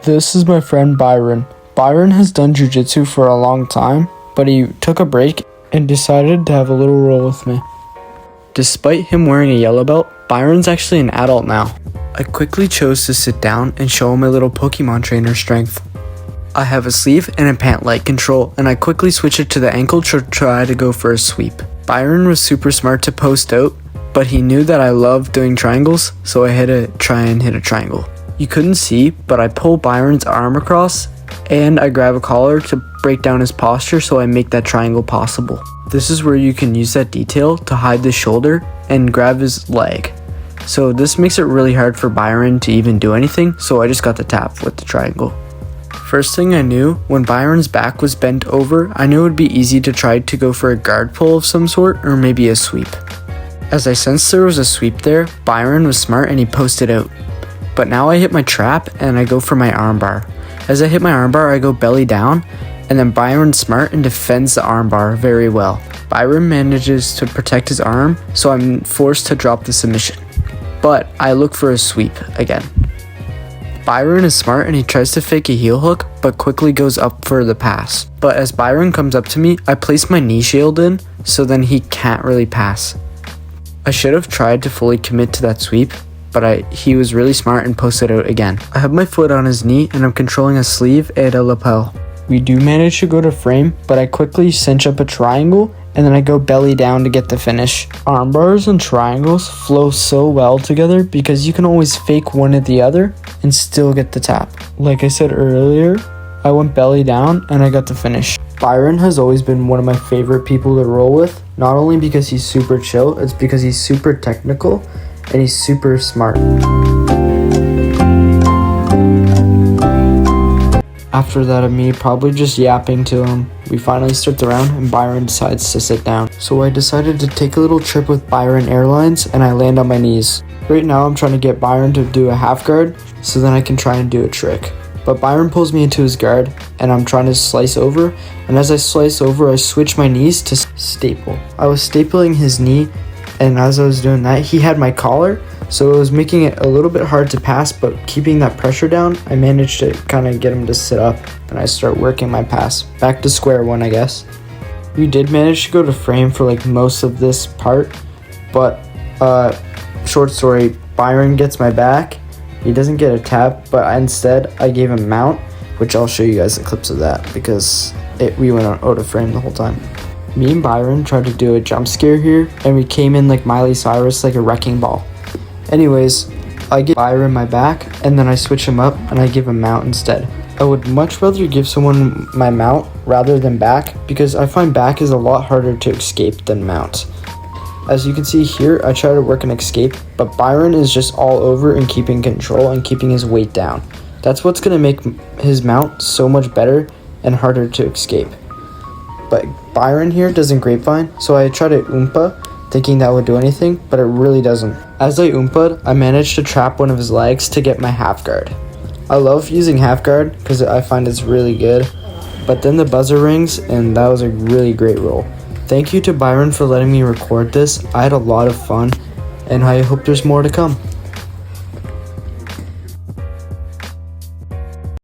This is my friend Byron. Byron has done jiu-jitsu for a long time, but he took a break and decided to have a little roll with me. Despite him wearing a yellow belt, Byron's actually an adult now. I quickly chose to sit down and show him my little Pokemon trainer strength. I have a sleeve and a pant leg control, and I quickly switch it to the ankle to try to go for a sweep. Byron was super smart to post out, but he knew that I love doing triangles, so I had to try and hit a triangle. You couldn't see, but I pull Byron's arm across and I grab a collar to break down his posture so I make that triangle possible. This is where you can use that detail to hide the shoulder and grab his leg. So this makes it really hard for Byron to even do anything, so I just got the tap with the triangle. First thing I knew, when Byron's back was bent over, I knew it would be easy to try to go for a guard pull of some sort or maybe a sweep. As I sensed there was a sweep there, Byron was smart and he posted out. But now I hit my trap and I go for my armbar. As I hit my armbar, I go belly down, and then Byron's smart and defends the armbar very well. Byron manages to protect his arm, so I'm forced to drop the submission. But I look for a sweep again. Byron is smart and he tries to fake a heel hook, but quickly goes up for the pass. But as Byron comes up to me, I place my knee shield in, so then he can't really pass. I should have tried to fully commit to that sweep, but he was really smart and posted out again. I have my foot on his knee and I'm controlling a sleeve and a lapel. We do manage to go to frame, but I quickly cinch up a triangle and then I go belly down to get the finish. Armbars and triangles flow so well together because you can always fake one or the other and still get the tap. Like I said earlier, I went belly down and I got the finish. Byron has always been one of my favorite people to roll with, not only because he's super chill, it's because he's super technical and he's super smart. After that of me probably just yapping to him, we finally start the round and Byron decides to sit down. So I decided to take a little trip with Byron Airlines and I land on my knees. Right now I'm trying to get Byron to do a half guard so then I can try and do a trick. But Byron pulls me into his guard and I'm trying to slice over, and as I slice over I switch my knees to staple. I was stapling his knee, and as I was doing that he had my collar, so it was making it a little bit hard to pass, but keeping that pressure down I managed to kind of get him to sit up and I start working my pass. Back to square one, I guess. We did manage to go to frame for like most of this part, but short story, Byron gets my back. He doesn't get a tap, but instead I gave him mount, which I'll show you guys the clips of that because we went out of frame the whole time. Me and Byron tried to do a jump scare here, and we came in like Miley Cyrus, like a wrecking ball. Anyways, I give Byron my back, and then I switch him up, and I give him mount instead. I would much rather give someone my mount rather than back, because I find back is a lot harder to escape than mount. As you can see here, I try to work an escape, but Byron is just all over and keeping control and keeping his weight down. That's what's going to make his mount so much better and harder to escape. But Byron here doesn't grapevine, so I try to oompa, thinking that would do anything, but it really doesn't. As I oompa'd, I managed to trap one of his legs to get my half guard. I love using half guard because I find it's really good, but then the buzzer rings and that was a really great roll. Thank you to Byron for letting me record this. I had a lot of fun and I hope there's more to come.